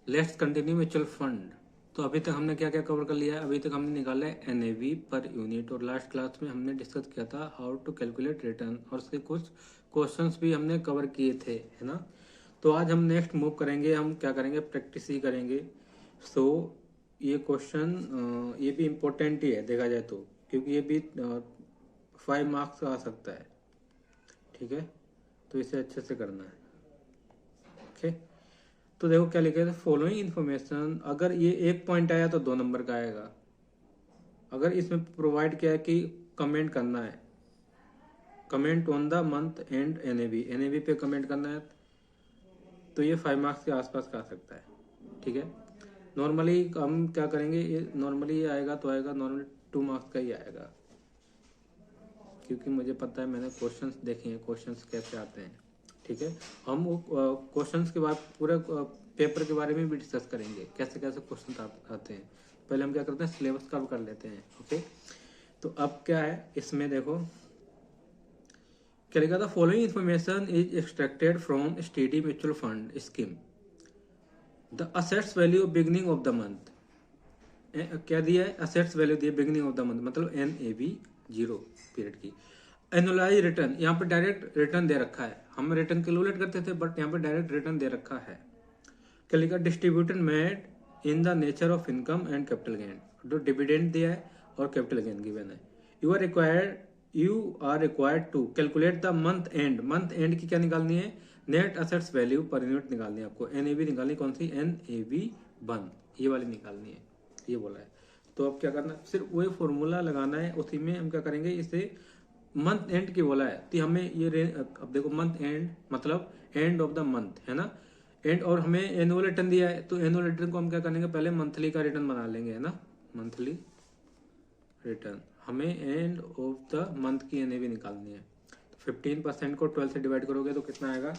Let's continue mutual fund. तो अभी तक हमने क्या क्या कवर कर लिया है? अभी तक हमने निकाला है एनएवी पर यूनिट, और लास्ट क्लास में हमने डिस्कस किया था हाउ टू कैलकुलेट रिटर्न, और उसके कुछ क्वेश्चंस भी हमने कवर किए थे, है ना। तो आज हम नेक्स्ट मूव करेंगे, हम क्या करेंगे, प्रैक्टिस ही करेंगे। सो ये क्वेश्चन ये भी इम्पोर्टेंट ही है देखा जाए तो, क्योंकि ये भी 5 मार्क्स का आ सकता है, ठीक है। तो इसे अच्छे से करना है, ओके। तो देखो क्या लिखा है, फॉलोइंग इन्फॉर्मेशन, अगर ये एक पॉइंट आया तो 2 नंबर का आएगा। अगर इसमें प्रोवाइड किया है कि कमेंट करना है, comment on the month and NAV, NAV पे कमेंट करना है, तो ये 5 मार्क्स के आसपास का आ सकता है, ठीक है। नॉर्मली हम क्या करेंगे, ये नॉर्मली ये आएगा तो आएगा, नॉर्मली 2 मार्क्स का ही आएगा, क्योंकि मुझे पता है, मैंने क्वेश्चंस देखे हैं, क्वेश्चंस कैसे आते हैं, ठीक है। हम वो क्वेश्चंस के बाद पूरे पेपर के बारे में भी डिस्कस करेंगे, कैसे कैसे क्वेश्चन आते हैं। पहले हम क्या करते हैं, सिलेबस कवर कर लेते हैं, ओके। तो अब क्या है इसमें, देखो क्या लिखा था, following information is extracted from steady mutual fund scheme, the assets value beginning of the month. क्या दिया है, असेट्स वैल्यू दिया बिगनिंग ऑफ द मंथ, मतलब NAV 0 पीरियड की। एनुअलाइज रिटर्न, यहाँ पे डायरेक्ट रिटर्न दे रखा है, हम रिटर्न कैलकुलेट करते थे, बट यहाँ पे डायरेक्ट रिटर्न दे रखा है। क्या लिखा, distributed made in the nature of income and capital gain, जो डिविडेंड दिया है और कैपिटल गेन गिवन है। You are required to calculate the month end, month end की क्या निकालनी है, net assets value per unit निकालनी है आपको। NAV निकालनी, कौन सी, NAV1, ये वाली निकालनी है, ये बोला है। तो अब क्या करना, सिर्फ वही फॉर्मूला लगाना है, उसी में हम क्या करेंगे, इसे मंथ एंड की बोला है, तो हमें ये अब देखो मंथ एंड मतलब एंड ऑफ द मंथ, है ना। एंड, और हमें एनुअल रिटर्न दिया है, तो एनुअल रिटर्न को हम क्या करेंगे, पहले मंथली का रिटर्न बना लेंगे, है ना। मंथली रिटर्न, हमें एंड ऑफ द मंथ की NAV निकालनी है। तो 15% को 12 से डिवाइड करोगे तो कितना आएगा,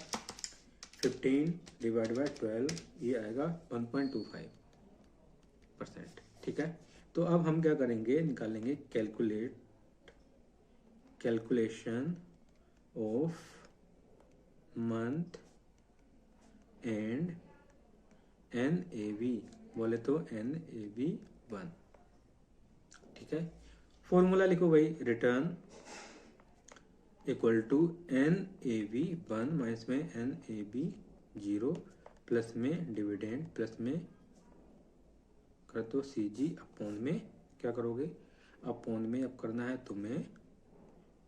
15 डिवाइड बाई 12, ये आएगा 1.25%, ठीक है। तो अब हम क्या करेंगे, निकालेंगे calculation of month end NAV, बोले तो NAV1, ठीक है। फॉर्मूला लिखो भाई, return equal to NAV1 minus में NAV0 प्लस में डिविडेंड प्लस में कर दो CG अपॉन में, क्या करोगे, अपॉन में अब करना है तुम्हें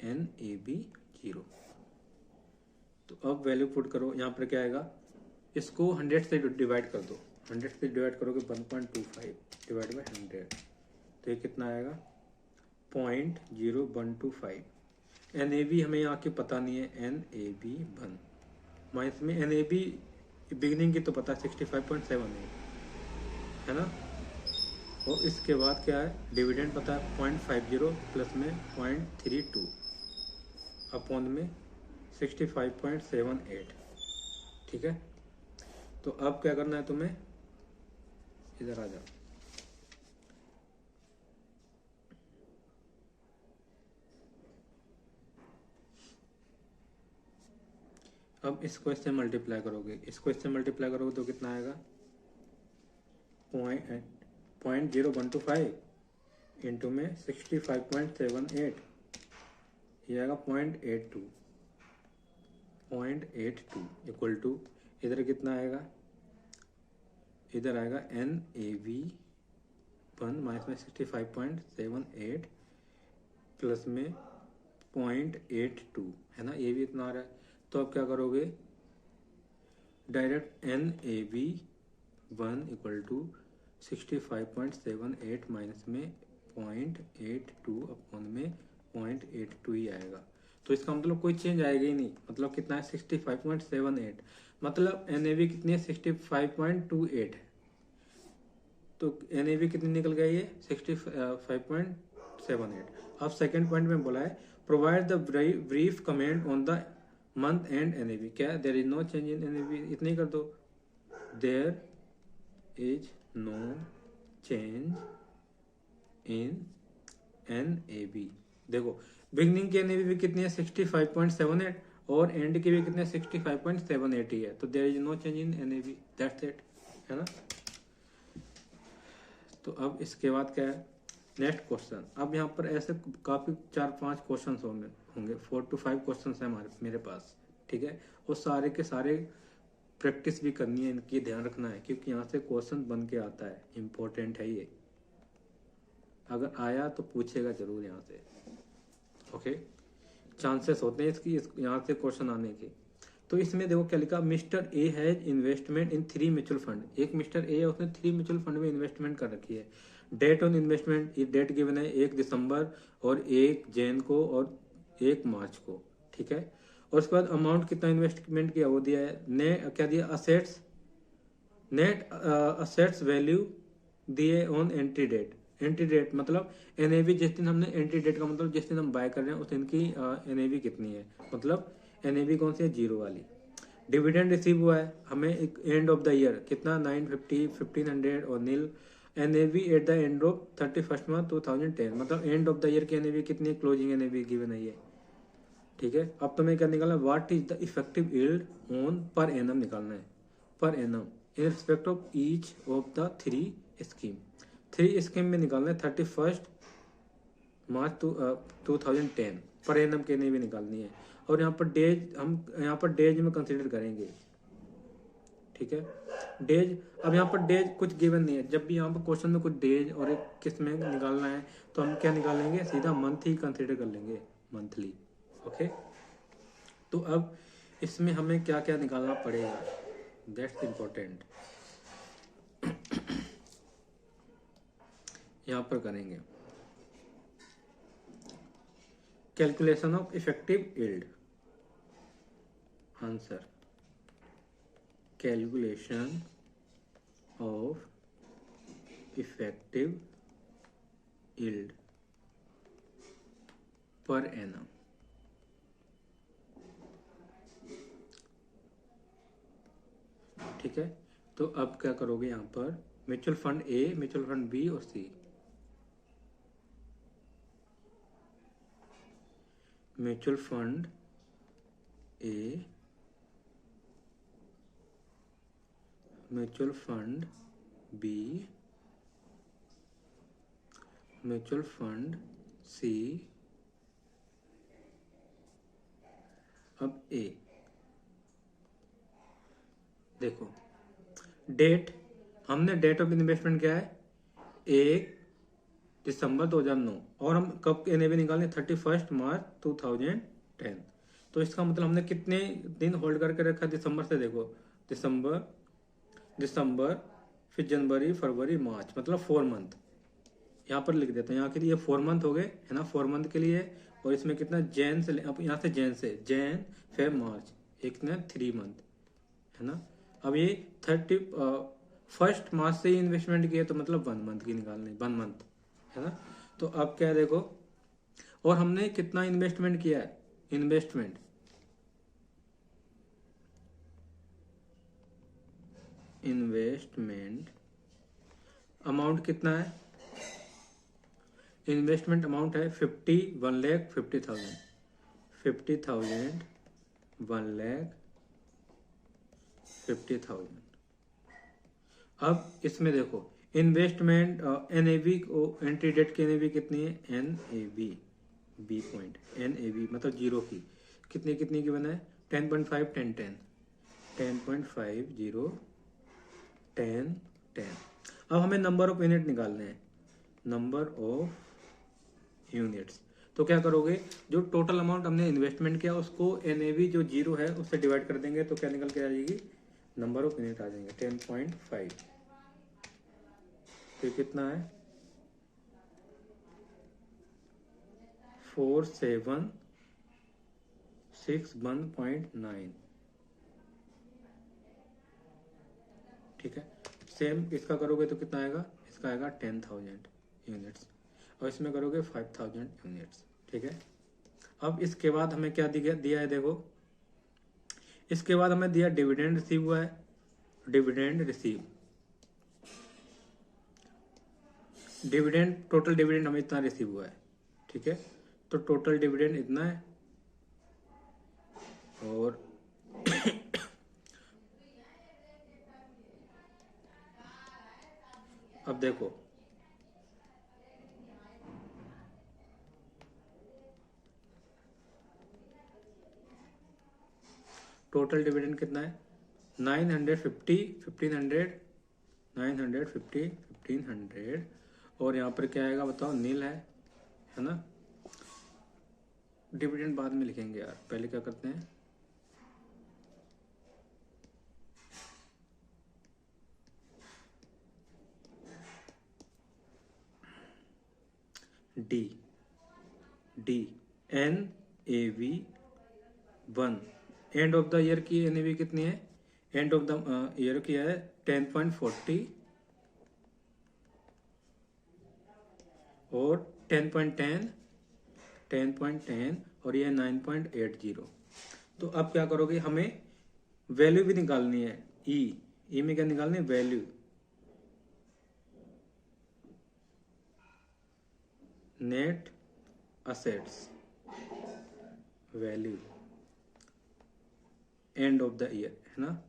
NAV0। तो अब वैल्यू पुट करो, यहाँ पर क्या आएगा, इसको 100 से डिवाइड कर दो, 100 से डिवाइड करोगे 1.25 डिवाइड बाई 100, तो ये कितना आएगा, 0.0125। NAV हमें यहाँ की पता नहीं है, NAV1 माइनस में NAV बिगिनिंग की तो पता है 65.78, है ना। और इसके बाद क्या है, डिविडेंड पता है 0.50 प्लस में 0.32 अपॉन में 65.78, ठीक है। तो अब क्या करना है तुम्हें, इधर आ जाओ, अब इसको इससे मल्टीप्लाई करोगे, इसको इससे मल्टीप्लाई करोगे तो कितना आएगा, 0.0125 इंटू में 65.78, ये आएगा 0.82 इक्वल टू, इधर कितना आएगा, इधर आएगा NAV1 माइनस में 65.78 प्लस में 0.82, है ना, ये भी इतना आ रहा है। तो अब क्या करोगे, direct NAV1 equal to 65.78 minus में 0.82 अपॉन में 0.82 ही आएगा। तो इसका मतलब कोई चेंज आएगा ही नहीं, मतलब कितना है, 65.78, मतलब NAV कितनी है, 65.28 है। तो NAV कितनी निकल गई है, 65.78। अब सेकेंड पॉइंट में बोला है, provide the brief comment on the month end NAV, क्या there is no change in NAV, इतनी कर दो, there is no change in NAV। देखो बिगनिंग की NAV भी कितनी है, 65.78, और एंड की भी कितनी है, 65.78 ही है, तो there is no change in NAV, that's it. है ना। तो अब इसके बाद क्या है, नेक्स्ट क्वेश्चन। अब यहाँ पर ऐसे काफ़ी 4-5 क्वेश्चन होंगे 4 to 5 क्वेश्चन है मेरे पास, ठीक है। और सारे के सारे प्रैक्टिस भी करनी है, इनकी ध्यान रखना है, क्योंकि यहाँ से क्वेश्चन बन के आता है, इम्पोर्टेंट है ये। अगर आया तो पूछेगा जरूर यहाँ से, ओके। चांसेस होते हैं इसकी यहाँ से क्वेश्चन आने के। तो इसमें देखो क्या लिखा, mister A has investment in 3 mutual fund. एक मिस्टर ए है, उसने 3 म्यूचुअल फंड में इन्वेस्टमेंट कर रखी है। डेट ऑन इन्वेस्टमेंट, ये डेट गिवन है 1 दिसंबर और 1 जैन को और 1 मार्च को, ठीक है। और उसके बाद अमाउंट कितना इन्वेस्टमेंट किया वो दिया है। ने क्या दिया, असेट्स, नेट असेट्स वैल्यू दिए on entry date. Entry date मतलब एनएवी, जिस दिन हमने एंट्री डेट का मतलब जिस दिन हम बाय कर रहे हैं उस दिन की एनएवी कितनी है, मतलब एनएवी कौन सी है, 0 वाली। डिविडेंड रिसीव हुआ है हमें एक एंड ऑफ द ईयर कितना 950, 1500 और nil. NAV at the end of 31st month 2010, मतलब एंड ऑफ द ईयर की एनएवी कितनी है, क्लोजिंग एनएवी गिवन है ये, ठीक है। अब तुम्हें क्या निकालना है, what is the effective yield on per annum निकालना है, per annum in respect of each of the 3 scheme. 3 scheme में निकालना है 31st मार्च 2010 पर एनम के नहीं भी निकालनी है। और यहाँ पर डेज, हम यहाँ पर डेज में कंसिडर करेंगे, ठीक है। डेज, अब यहाँ पर डेज कुछ गिवन नहीं है, जब भी यहाँ पर क्वेश्चन में कुछ डेज और एक किस में निकालना है तो हम क्या निकालेंगे, सीधा मंथ ही कंसिडर कर लेंगे, मंथली, ओके। तो अब इसमें हमें क्या क्या निकालना पड़ेगा, दैट्स इम्पोर्टेंट। यहाँ पर करेंगे calculation of effective yield. Answer, calculation of effective yield per annum, ठीक है। तो अब क्या करोगे, यहाँ पर mutual fund A, mutual fund B और C. Mutual fund A, mutual fund B, mutual fund C. अब ए देखो, डेट, हमने डेट ऑफ इन्वेस्टमेंट क्या है, 1 दिसंबर 2009, और हम कब एनएवी निकालें, 31st मार्च 2010। तो इसका मतलब हमने कितने दिन होल्ड करके रखा दिसंबर से, देखो दिसंबर फिर जनवरी फरवरी मार्च, मतलब 4 मंथ। यहाँ पर लिख देते हैं, यहाँ के लिए 4 मंथ हो गए, है ना, 4 मंथ के लिए। और इसमें कितना जैन से, अब यहाँ से जैन फिर मार्च, एक ना 3 मंथ, है ना। अब ये 31st मार्च से ही इन्वेस्टमेंट किया तो मतलब 1 मंथ की निकालनी, 1 मंथ, है ना। तो अब क्या है देखो, और हमने कितना इन्वेस्टमेंट किया है, इन्वेस्टमेंट अमाउंट कितना है, इन्वेस्टमेंट अमाउंट है 1,50,000, 1,50,000। अब इसमें देखो इन्वेस्टमेंट एनएवी को, एंट्री डेट की एनएवी कितनी है, एनएवी बी पॉइंट, एनएवी मतलब 0 की कितनी कितनी की बना है, 10.5 10 10 10.5 0 10 10। अब हमें नंबर ऑफ यूनिट निकालने हैं, नंबर ऑफ यूनिट्स। तो क्या करोगे, जो टोटल अमाउंट हमने इन्वेस्टमेंट किया उसको एनएवी जो 0 है उससे डिवाइड कर देंगे, तो क्या निकल के आ जाएगी, नंबर ऑफ यूनिट आ जाएंगे 10.5। तो कितना है, 4761.9, ठीक है। सेम इसका करोगे तो कितना आएगा, इसका आएगा 10,000 यूनिट्स, और इसमें करोगे 5,000 यूनिट्स, ठीक है। अब इसके बाद हमें क्या दिया है देखो, इसके बाद हमें दिया डिविडेंड रिसीव हुआ है, dividend receive, dividend, total dividend हमें इतना रिसीव हुआ है, ठीक है। तो टोटल डिविडेंड इतना है, और अब देखो टोटल डिविडेंड कितना है 950 1500 950 1500 और यहाँ पर क्या आएगा बताओ नील है ना। डिविडेंड बाद में लिखेंगे यार, पहले क्या करते हैं D D NAV 1 and of the year की NAV कितनी है, एंड ऑफ द ईयर की है 10.40 और 10.10 10.10 और ये 9.80। तो अब क्या करोगे, हमें वैल्यू भी निकालनी है। ई में क्या निकालनी है, value net assets value and of the year है ना,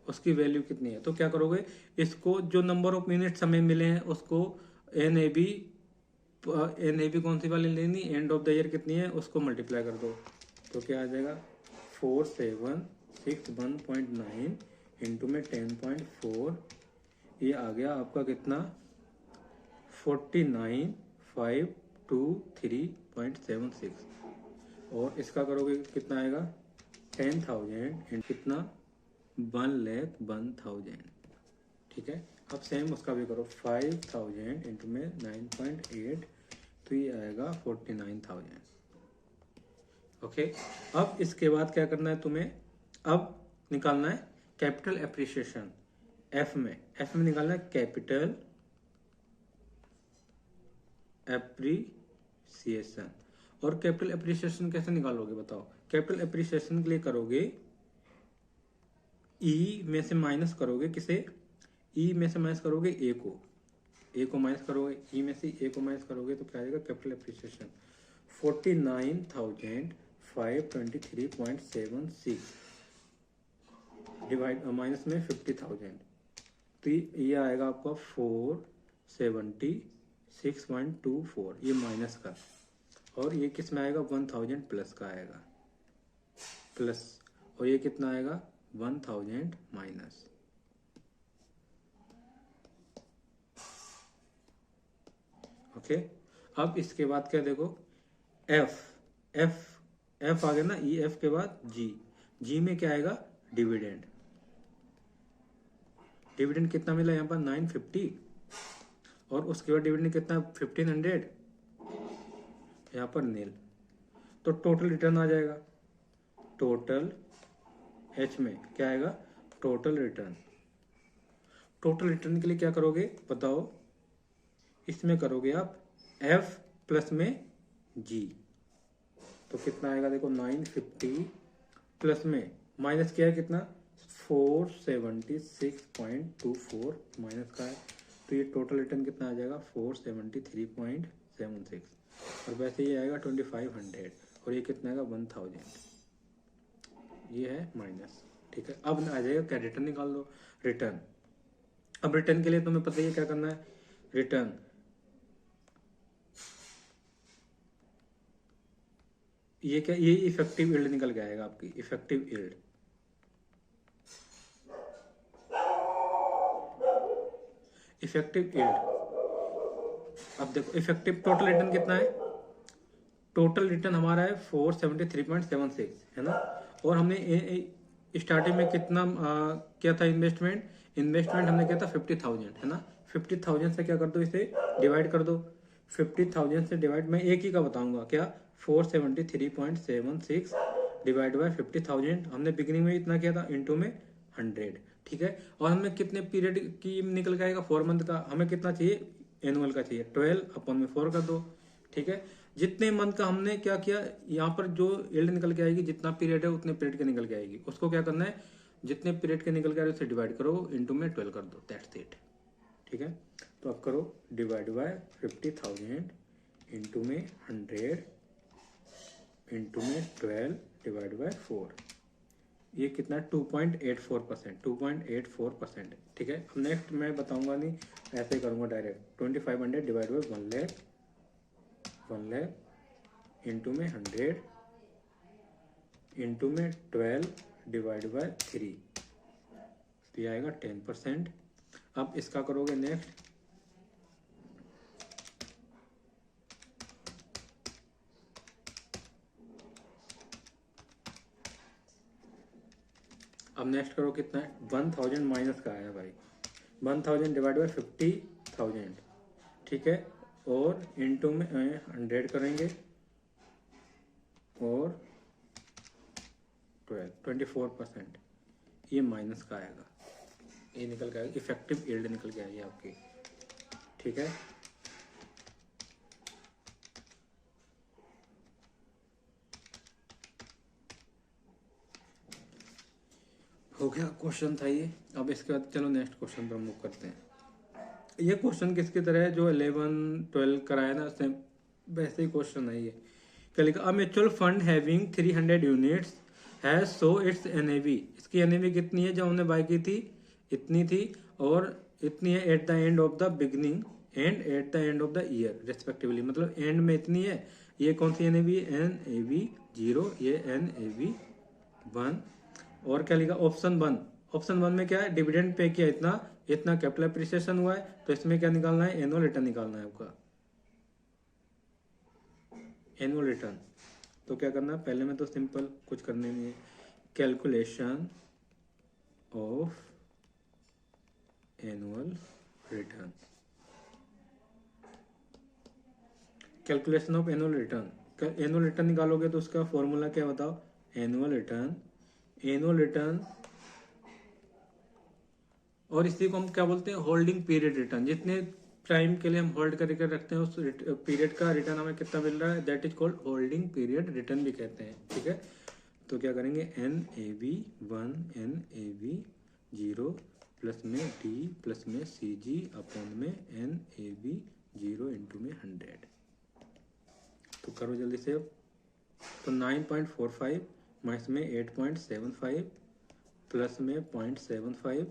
उसकी वैल्यू कितनी है। तो क्या करोगे, इसको जो नंबर ऑफ यूनिट्स हमें मिले हैं उसको NAB कौन सी वाली लेनी, एंड ऑफ द ईयर कितनी है उसको मल्टीप्लाई कर दो। तो क्या आ जाएगा 4761.9 इंटू में 10.4, ये आ गया आपका कितना 49,523.76 और इसका करोगे कितना आएगा 10,000 कितना 1,01,000। ठीक है, अब सेम उसका भी करो 5,000 इंटू में 9.8 तो ये आएगा 49,000। ओके, अब इसके बाद क्या करना है तुम्हें, अब निकालना है कैपिटल एप्रिसिएशन। एफ में निकालना है कैपिटल एप्रिसिएशन। और कैपिटल एप्रिसिएशन कैसे निकालोगे बताओ, कैपिटल एप्रिसिएशन के लिए करोगे ई में से माइनस करोगे, किसे ई में से माइनस करोगे ए को माइनस करोगे, ई में से ए को माइनस करोगे तो क्या आएगा कैपिटल एप्रिसिएशन 49,523.76 डिवाइड माइनस में 50,000 तो ये आएगा आपका 476.24 ये माइनस का, और ये किस में आएगा 1000 प्लस का आएगा प्लस, और ये कितना आएगा 1000 माइनस। ओके, अब इसके बाद क्या देखो एफ आ गया ना, EF के बाद जी में क्या आएगा डिविडेंड कितना मिला यहाँ पर 950 और उसके बाद डिविडेंड कितना 1500 यहाँ पर नील, तो टोटल रिटर्न आ जाएगा। टोटल H में क्या आएगा टोटल रिटर्न के लिए क्या करोगे बताओ, इसमें करोगे आप F प्लस में G तो कितना आएगा देखो 950 प्लस में माइनस क्या है कितना 476.24 माइनस का है, तो ये टोटल रिटर्न कितना आ जाएगा 473.76 और वैसे ये आएगा 2500 और ये कितना आएगा 1000, ये है माइनस। ठीक है, अब आ जाएगा क्या रिटर्न निकाल दो रिटर्न। अब रिटर्न के लिए तुम्हें पता है क्या करना है, रिटर्न ये क्या, ये इफेक्टिव यील्ड निकल के आएगा आपकी इफेक्टिव यील्ड। अब देखो इफेक्टिव टोटल रिटर्न कितना है, टोटल रिटर्न हमारा है 473.76 है ना, और हमने स्टार्टिंग में कितना किया था इन्वेस्टमेंट हमने किया था 50,000 है ना, 50,000 से क्या कर दो इसे डिवाइड कर दो, 50,000 से डिवाइड मैं एक ही का बताऊंगा क्या 473.76 डिवाइड बाय 50,000 हमने बिगिनिंग में इतना किया था इंटू में 100। ठीक है, और हमें कितने पीरियड की निकल के आएगा 4 मंथ का, हमें कितना चाहिए एनुअल का चाहिए 12/4 कर दो। ठीक है, जितने मंथ का हमने क्या किया यहाँ पर जो यील्ड निकल के आएगी जितना पीरियड है उतने पीरियड के निकल के आएगी, उसको क्या करना है जितने पीरियड के निकल के आ रहे उसे डिवाइड करो इंटू में 12 कर दो, दैट्स इट। ठीक है, तो अब करो डिवाइड बाय 50,000 इंटू में 100 इंटू में 12 डिवाइड बाय 4 ये कितना है 2.84%, 2.84%। ठीक है, अब नेक्स्ट मैं बताऊंगा नहीं, ऐसे ही करूंगा direct. 2500 divide by 1 lakh, 1 lakh into में 100 इंटू में 12 डिवाइड बाई 3, तो ये आएगा 10%। अब इसका करोगे नेक्स्ट, अब नेक्स्ट करो कितना है 1000 माइनस का आया भाई, 1000 डिवाइड बाई 50,000। ठीक है, और इंटू में 100 करेंगे और 24%, ये माइनस का आएगा, ये निकल के आएगा, इफेक्टिव यील्ड निकल के आएगी आपकी। ठीक है, हो गया क्वेश्चन था ये। अब इसके बाद चलो नेक्स्ट क्वेश्चन पर मूव करते हैं। ये क्वेश्चन किसकी तरह है, जो 11 12 कराया ना सेम वैसे ही क्वेश्चन है ये। क्या लिखा, a mutual fund having 300 units has so it's NAV, इसकी एनएवी कितनी है, जब हमने बाय की थी इतनी थी, और इतनी है eight the end of the beginning and eight the end of the year respectively, मतलब एंड में इतनी है। ये कौन सी एनएवी, एनएवी 0, ये एनएवी 1। और क्या लिखा, ऑप्शन 1, ऑप्शन 1 में क्या है, डिविडेंड पे किया इतना, इतना कैपिटल अप्रिसिएशन हुआ है, तो इसमें क्या निकालना है, एनुअल रिटर्न निकालना है आपका, एनुअल रिटर्न। तो क्या करना है, पहले में तो सिंपल कुछ करने नहीं है, calculation of annual return, calculation of annual return, annual return निकालोगे तो उसका फॉर्मूला क्या बताओ, एनुअल रिटर्न, एनुअल रिटर्न, और इसी को हम क्या बोलते हैं, होल्डिंग पीरियड रिटर्न, जितने टाइम के लिए हम होल्ड करके रखते हैं उस पीरियड का रिटर्न हमें कितना मिल रहा है, that is called holding period return भी कहते हैं। ठीक है, तो क्या करेंगे, NAV 1 NAV 0 प्लस में D प्लस में CG अपॉन में NAV 0 इंटू में 100। तो करो जल्दी से। तो 9.45 माइनस में 8.75 प्लस में 0.75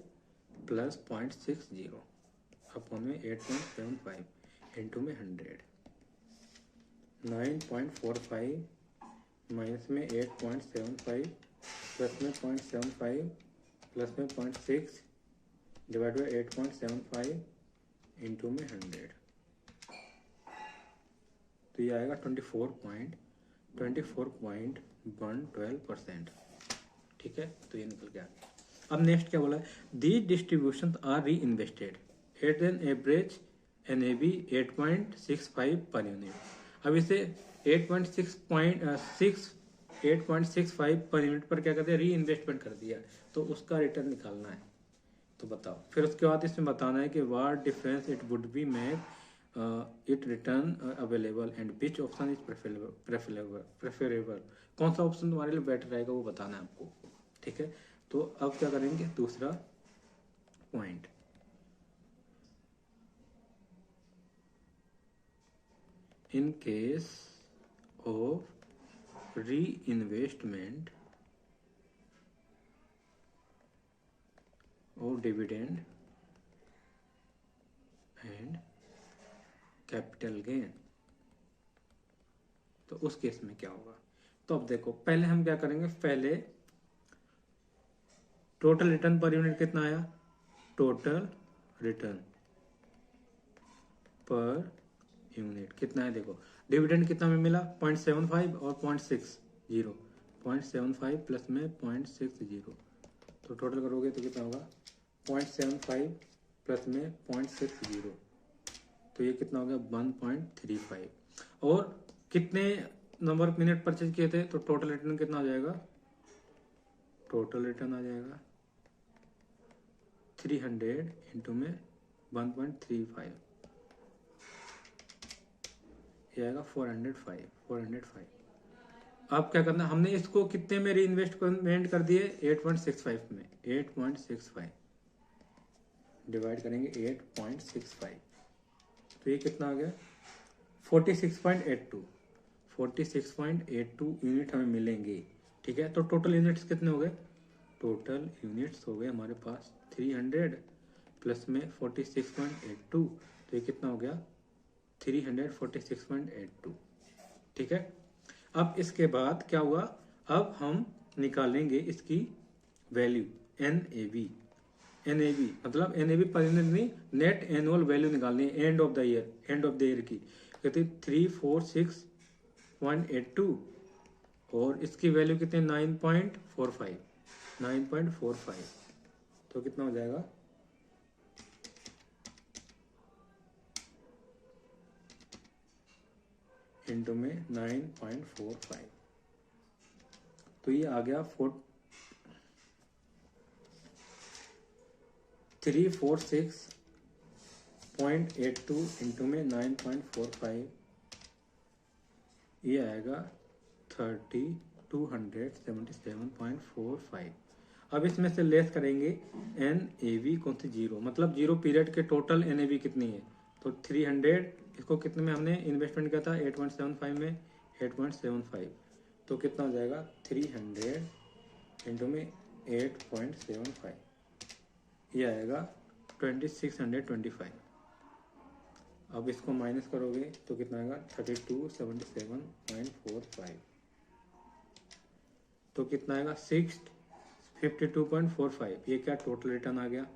प्लस 0.60 अपॉन में 8.75 इंटू में 100। 9.45 माइनस में 8.75 प्लस में 0.75 प्लस में 0.6 डिवाइड बाई 8.75 इंटू में 100, तो ये आएगा 24.112%। ठीक है, तो ये निकल गया। अब नेक्स्ट क्या बोला है, दीज डिस्ट्रीब्यूशन आर री invested at an average NAV 8.65 per unit. अब इसे 8.65 पर यूनिट पर क्या करते हैं, री इन्वेस्टमेंट कर दिया, तो उसका रिटर्न निकालना है। तो बताओ, फिर उसके बाद इसमें बताना है कि what difference it would be make it return available and which option is preferable, कौन सा ऑप्शन तुम्हारे लिए बेटर रहेगा वो बताना है आपको। ठीक है, तो अब क्या करेंगे, दूसरा पॉइंट, इन केस ऑफ री इन्वेस्टमेंट और डिविडेंड एंड कैपिटल गेन, तो उस केस में क्या होगा। तो अब देखो, पहले हम क्या करेंगे, पहले टोटल रिटर्न पर यूनिट कितना आया, टोटल रिटर्न पर यूनिट कितना है, देखो डिविडेंड कितना में मिला 0.75 और 0.60, 0.75 प्लस में 0.60, तो टोटल करोगे तो कितना होगा 0.75 प्लस में 0.60, तो ये कितना हो गया 1.35। और कितने नंबर ऑफ मिनट परचेज किए थे, तो टोटल रिटर्न कितना आ जाएगा, टोटल रिटर्न आ जाएगा 300 इंटू में 1.35, ये आएगा 405। अब क्या करना, हमने इसको कितने में री इन्वेस्टमेंट कर दिए, 8.65 में, 8.65 डिवाइड करेंगे 8.65, तो ये कितना आ गया 46.82 यूनिट हमें मिलेंगे। ठीक है, तो टोटल यूनिट्स कितने हो गए टोटल यूनिट्स हो गए हमारे पास 300 प्लस में 46.82, तो ये कितना हो गया 346.82। ठीक है, अब इसके बाद क्या हुआ, अब हम निकालेंगे इसकी वैल्यू NAV। NAV मतलब NAV पर यूनिट नहीं, नेट एनुअल वैल्यू निकालनी है and of the year, and of the year की, कहते 346.82 और इसकी वैल्यू कितनी 9.45, 9.45, तो कितना हो जाएगा इंटू में 9.45, तो ये आ गया 346.82 इंटू में 9.45, ये आएगा 3277.45। अब इसमें से लेस करेंगे NAV कौन सी, जीरो, मतलब जीरो पीरियड के टोटल NAV कितनी है, तो 300, इसको कितने में हमने इन्वेस्टमेंट किया था 8.75 में, 8.75, तो कितना हो जाएगा 300 इंटू में 8.75, ये आएगा 2625। अब इसको माइनस करोगे तो कितना आएगा 3277.45, तो कितना आएगा 652.45, ये क्या टोटल रिटर्न आ गया।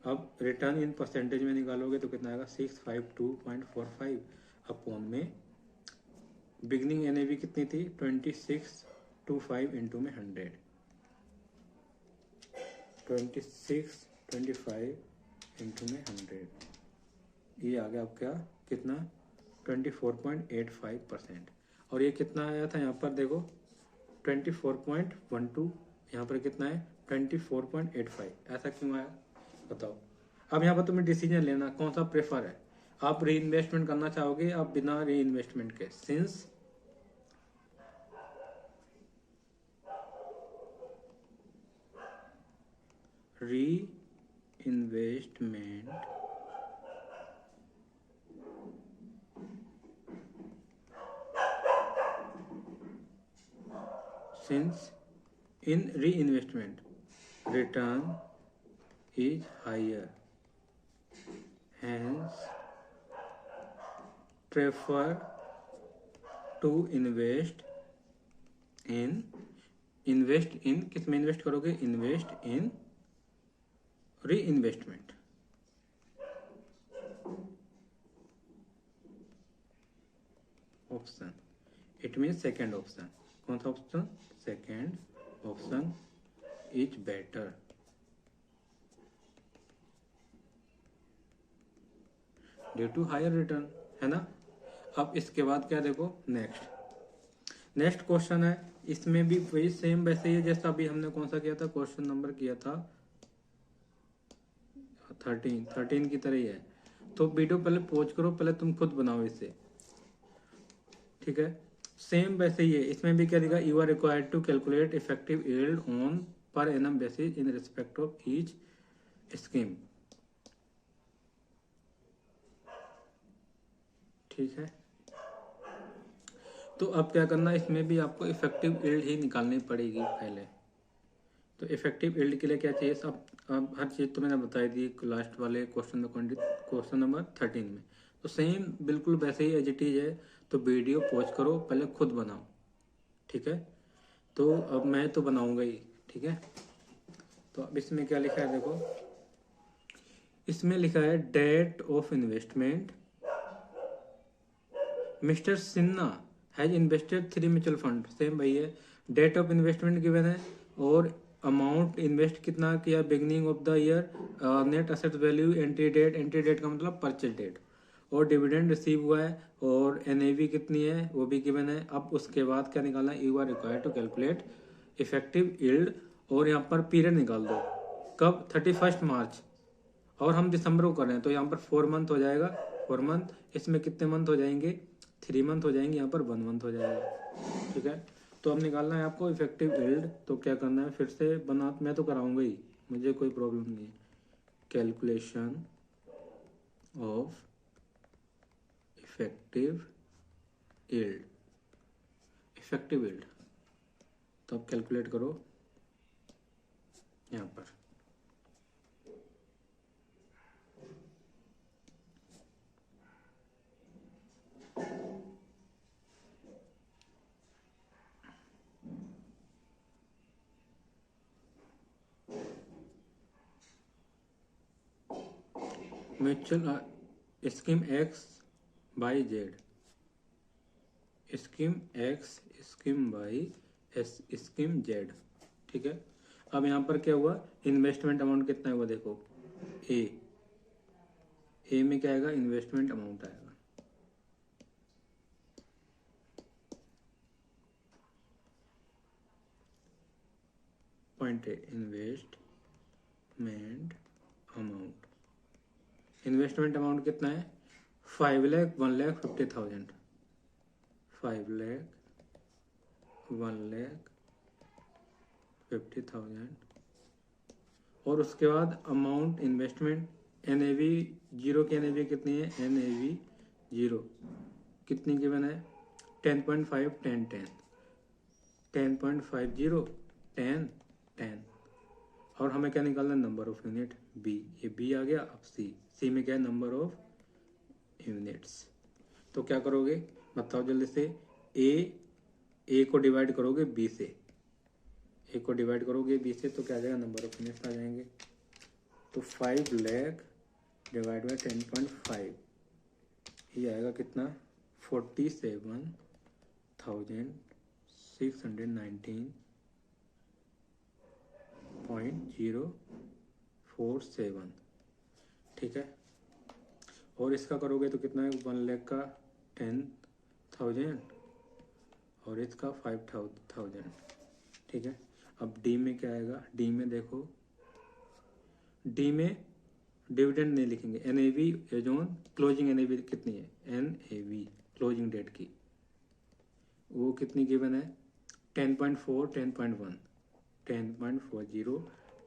अब रिटर्न इन परसेंटेज में निकालोगे तो कितना आएगा 652.45 अपॉन में बिगनिंग NAV कितनी थी 2625 इंटू में 100, 2625 इंटू में 100, ये आ गया आपका कितना 24.85%। और ये कितना आया था यहाँ पर देखो 24.12, यहाँ पर कितना है 24.85, ऐसा क्यों आया बताओ। अब यहाँ पर तुम्हें डिसीजन लेना कौन सा प्रेफर है, आप री इन्वेस्टमेंट करना चाहोगे आप बिना री इन्वेस्टमेंट के, सिंस री investment since in reinvestment return is higher, hence prefer to invest in किस में इन्वेस्ट करोगे, invest in reinvestment. Option it mean second option, कौन सा option, second option is better. Due to higher return, है ना। अब इसके बाद क्या देखो नेक्स्ट क्वेश्चन है, इसमें भी वही सेम वैसे ही है जैसा अभी हमने कौन सा किया था, क्वेश्चन नंबर किया था 13 की तरह ही है। तो वीडियो पहले पॉज करो, पहले तुम खुद बनाओ इसे, ठीक है। सेम वैसे ही है, इसमें भी क्या लिखा, you are required to calculate effective yield on per annum basis in respect of each scheme, ठीक है। तो अब क्या करना, इसमें भी आपको इफेक्टिव यील्ड ही निकालनी पड़ेगी पहले। तो इफेक्टिव यील्ड के लिए क्या चाहिए, अब हर चीज़ तो मैंने बताई दी लास्ट वाले क्वेश्चन नंबर 13 में। तो सेम बिल्कुल वैसे ही एज इट इज है। तो वीडियो पॉज करो, पहले खुद बनाओ, ठीक है। तो अब मैं तो बनाऊंगा ही, ठीक है। तो अब इसमें क्या लिखा है देखो, इसमें लिखा है date of investment, mister Sinha has invested 3 mutual fund, same वही है। डेट ऑफ इन्वेस्टमेंट गिवन है और अमाउंट इन्वेस्ट कितना किया beginning of the year, net asset value, entry date का मतलब परचेज डेट, और डिविडेंड रिसीव हुआ है, और NAV कितनी है वो भी गिवन है। अब उसके बाद क्या निकालना है, you are required to calculate effective yield, और यहाँ पर पीरियड निकाल दो कब 31 मार्च, और हम दिसंबर को कर रहे हैं तो यहाँ पर 4 मंथ हो जाएगा, 4 मंथ, इसमें कितने मंथ हो जाएंगे 3 मंथ हो जाएंगे, यहाँ पर 1 मंथ हो जाएगा, ठीक है। तो अब निकालना है आपको इफेक्टिव यील्ड, तो क्या करना है फिर से बना, मैं तो कराऊंगा ही, मुझे कोई प्रॉब्लम नहीं है। Calculation of effective yield, effective yield तो अब कैलकुलेट करो यहाँ पर। Mutual scheme x by Z, scheme x, scheme by S, scheme Z. ठीक है, अब यहाँ पर क्या हुआ, इन्वेस्टमेंट अमाउंट कितना हुआ देखो, ए में क्या आएगा, इन्वेस्टमेंट अमाउंट आएगा। Point A, investment amount, investment amount कितना है, 5,00,000, 1,50,000, 5,00,000, 1,50,000। और उसके बाद अमाउंट इन्वेस्टमेंट, NAV जीरो की NAV कितनी है, NAV जीरो कितनी गिवन है, 10.5, 10, 10, 10.50, 10, 10। और हमें क्या निकालना है, नंबर ऑफ यूनिट, बी, ये बी आ गया। अब सी में क्या है, नंबर ऑफ यूनिट्स। तो क्या करोगे बताओ जल्दी से, ए को डिवाइड करोगे बी से, ए को डिवाइड करोगे बी से तो क्या आ जाएगा, नंबर ऑफ यूनिट्स आ जाएंगे। तो 5,00,000 डिवाइड बाई 10.5, ये आएगा कितना, 47,619.047। ठीक है, और इसका करोगे तो कितना है, 1,00,000 का 10,000 और इसका 5,000। ठीक है, अब डी में क्या आएगा, डी में देखो, डी में डिविडेंड नहीं लिखेंगे, NAV as on closing NAV कितनी है, NAV क्लोजिंग डेट की, वो कितनी गिवन है, 10.4, 10.1, 10.40,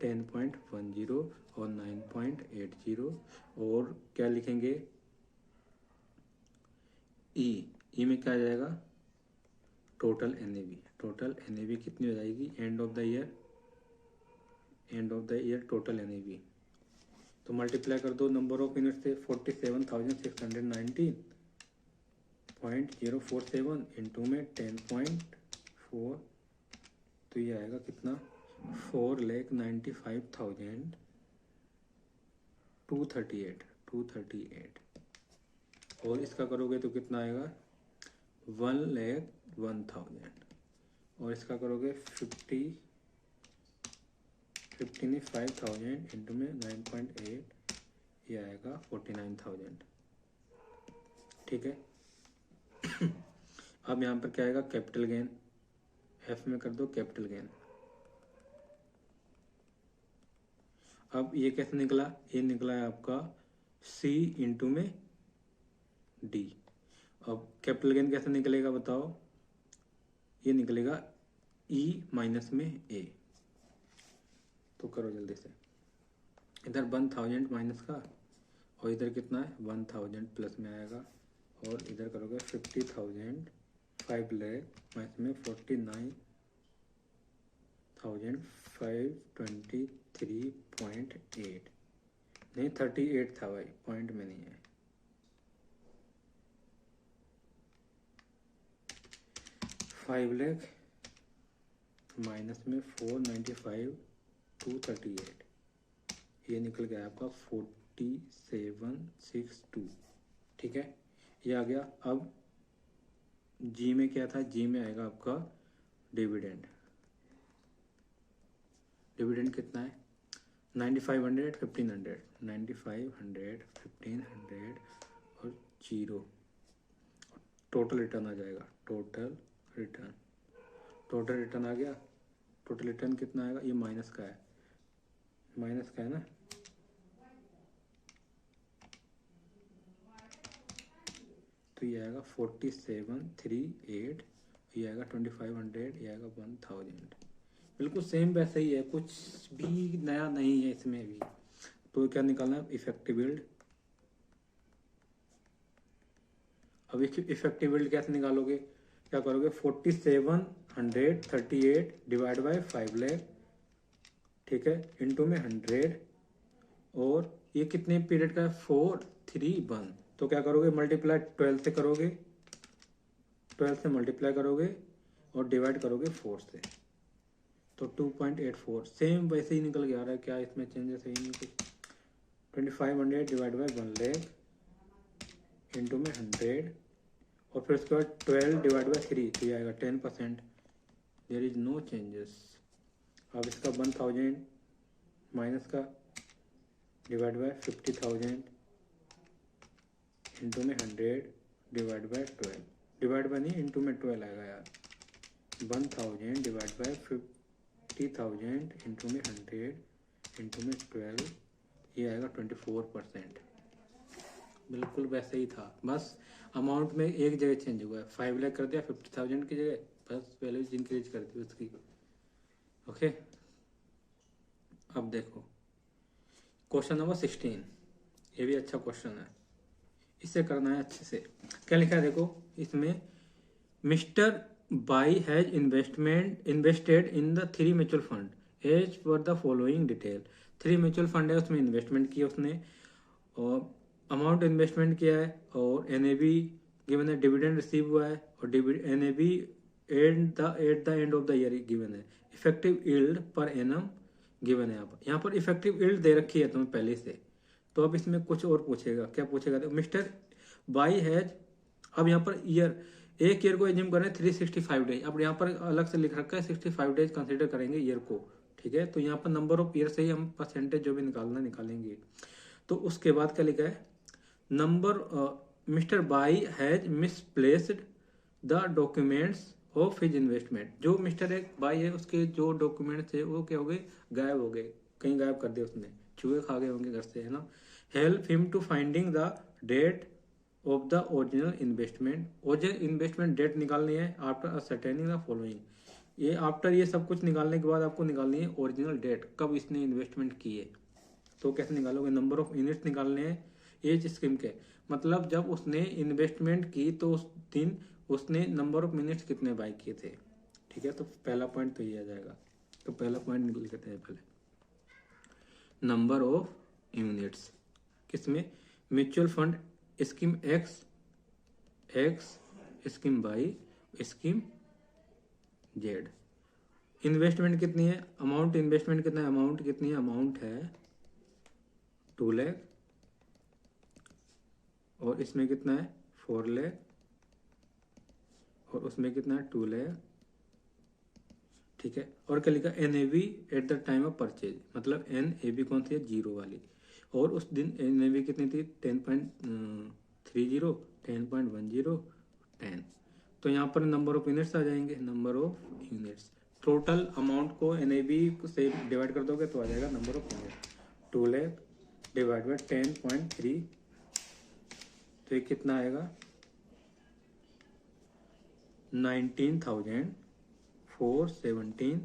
10.10 और 9.80। और क्या लिखेंगे, ई में क्या आ जाएगा, टोटल NAV, टोटल NAV कितनी हो जाएगी and of the year, and of the year total NAV। तो मल्टीप्लाई कर दो नंबर ऑफ यूनिट से, 47,619.047 इंटू में 10.4, तो ये आएगा कितना, 4,95,238। और इसका करोगे तो कितना आएगा, 1,01,000। और इसका करोगे 55,000 इंटू में 9.8, ये आएगा 49,000। ठीक है, अब यहाँ पर क्या आएगा, कैपिटल गेन, एफ में कर दो कैपिटल गेन। अब ये कैसे निकला, ये निकला है आपका सी इंटू में डी। अब कैपिटल गेन कैसे निकलेगा बताओ, ये निकलेगा ई माइनस में ए। तो करो जल्दी से, इधर 1,000 माइनस का और इधर कितना है, 1,000 प्लस में आएगा। और इधर करोगे 50,000, 5,00,000 माइनस में 49,523.8, नहीं 38 था भाई, पॉइंट में नहीं है। 5,00,000 माइनस में 495,238, ये निकल गया आपका 4762। ठीक है, ये आ गया। अब जी में क्या था, जी में आएगा आपका डिविडेंड, डिविडेंड कितना है, 9,500, 1,500, 9,500, 1,500 और 0, टोटल रिटर्न आ जाएगा, टोटल रिटर्न, टोटल रिटर्न आ गया। टोटल रिटर्न कितना आएगा, ये माइनस का है, माइनस का है ना, तो ये आएगा 4738, ये आएगा 2,500, ये आएगा 1,000। बिल्कुल सेम वैसे ही है, कुछ भी नया नहीं है इसमें भी। तो क्या निकालना है, इफेक्टिव यील्ड। अब इफेक्टिव यील्ड कैसे निकालोगे, क्या करोगे 4738 डिवाइड बाई 5 लाख, ठीक है, इंटू में 100, और ये कितने पीरियड का है 431, तो क्या करोगे मल्टीप्लाई 12 से करोगे, 12 से मल्टीप्लाई करोगे और डिवाइड करोगे 4 से, तो 2.84 सेम वैसे ही निकल के आ रहा है, क्या इसमें चेंजेस है ही नहीं कुछ। 2500 डिवाइड बाई 1 लाख इंटू में 100, और फिर उसके बाद 12 डिवाइड बाई 3, तो ये आएगा 10%, देयर इज नो चेंजेस। अब इसका 1000 माइनस का डिवाइड बाय 50,000 इंटू में 100 डिवाइड बाय 12, डिवाइड बाय नहीं इंटू में 12 आएगा यार, 1000 डिवाइड बाय 50,000 इंटू में 100 इंटू में 12, ये आएगा 24%। बिल्कुल वैसे ही था, बस अमाउंट में एक जगह चेंज हुआ है, 5 लाख कर दिया 50,000 की जगह, बस वैल्यू इंक्रीज कर दी उसकी। ओके, अब देखो क्वेश्चन नंबर 16, ये भी अच्छा क्वेश्चन है, इसे करना है अच्छे से। क्या लिखा है देखो इसमें, mister Bai has invested in the 3 mutual fund as per the following detail. 3 mutual fund है, उसमें इन्वेस्टमेंट किया उसने, और अमाउंट इन्वेस्टमेंट किया है, और एनएवी गिवन है, डिविडेंड रिसीव हुआ है, और NAV at the end of the year given है, effective yield per annum given है। यहाँ पर इफेक्टिव यील्ड दे रखी है तुम्हें पहले से, तो अब इसमें कुछ और पूछेगा, क्या पूछेगा, तो मिस्टर बाई हैज, अब यहाँ पर ईयर, एक ईयर को एज्यूम करें 365 डेज, अब यहाँ पर अलग से लिख रखा है 65 डेज कंसीडर करेंगे ईयर को, ठीक है, तो यहाँ पर नंबर ऑफ ईयर से ही हम परसेंटेज जो भी निकालना निकालेंगे। तो उसके बाद क्या लिखा है, number mister Bai has misplaced the documents of his investment, जो मिस्टर एक बाई है उसके जो डॉक्यूमेंट्स है वो क्या हो गए, गायब हो गए, कहीं गायब कर दिए उसने, चूहे खा गए होंगे घर से, है ना। Help him to finding the date of the original investment, original investment date निकालनी है आफ्टर असर्टेनिंग द फॉलोइंग, ये आफ्टर ये सब कुछ निकालने के बाद आपको निकालनी है ओरिजिनल डेट, कब इसने इन्वेस्टमेंट की है। तो कैसे निकालोगे, नंबर ऑफ यूनिट्स निकालने हैं एज स्कीम के, मतलब जब उसने इन्वेस्टमेंट की तो उस दिन उसने नंबर ऑफ मिनट्स कितने बाय किए थे, ठीक है, तो पहला पॉइंट तो ये आ जाएगा, तो पहला पॉइंट निकल लेते हैं पहले, नंबर ऑफ यूनिट्स किसमें, mutual fund scheme x scheme by scheme Z. Investment कितनी है, अमाउंट इन्वेस्टमेंट कितना है, अमाउंट कितनी है, अमाउंट है 2 लाख, और इसमें कितना है 4 लाख, और उसमें कितना है 2 लाख, ठीक है, और क्या लिखा, NAV at the time of purchase, मतलब एनएवी कौन सी है, 0 वाली, और उस दिन एनएवी कितनी थी 10.30, 10.10, 10, तो यहाँ पर नंबर ऑफ यूनिट्स आ जाएंगे, number of units, total amount को एनएवी से डिवाइड कर दोगे तो आ जाएगा number of units, 2 lakh divide by 10.3, तो ये कितना आएगा 19,417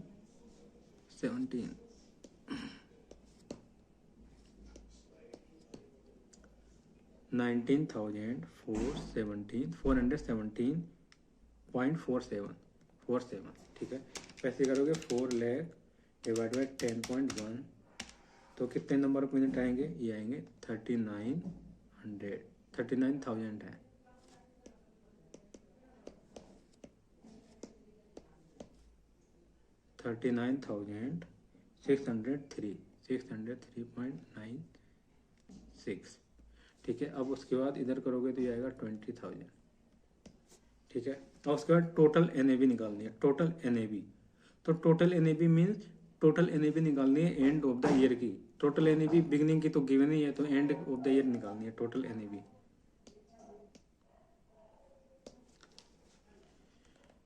417.47, ठीक है, कैसे करोगे 4 लाख डिवाइड बाई 10.1, तो कितने नंबर ऑफ यूनिट आएंगे, ये आएंगे 39,000 है, 603.96, ठीक है। अब उसके बाद इधर करोगे तो ये आएगा 20,000, ठीक है। और उसके बाद टोटल एनएवी निकालनी है, टोटल एनएवी, तो total NAV means total NAV निकालनी है एंड ऑफ द ईयर की, टोटल एनएवी बिगनिंग की तो गिवन ही है, तो एंड ऑफ द ईयर निकालनी है टोटल एनएवी।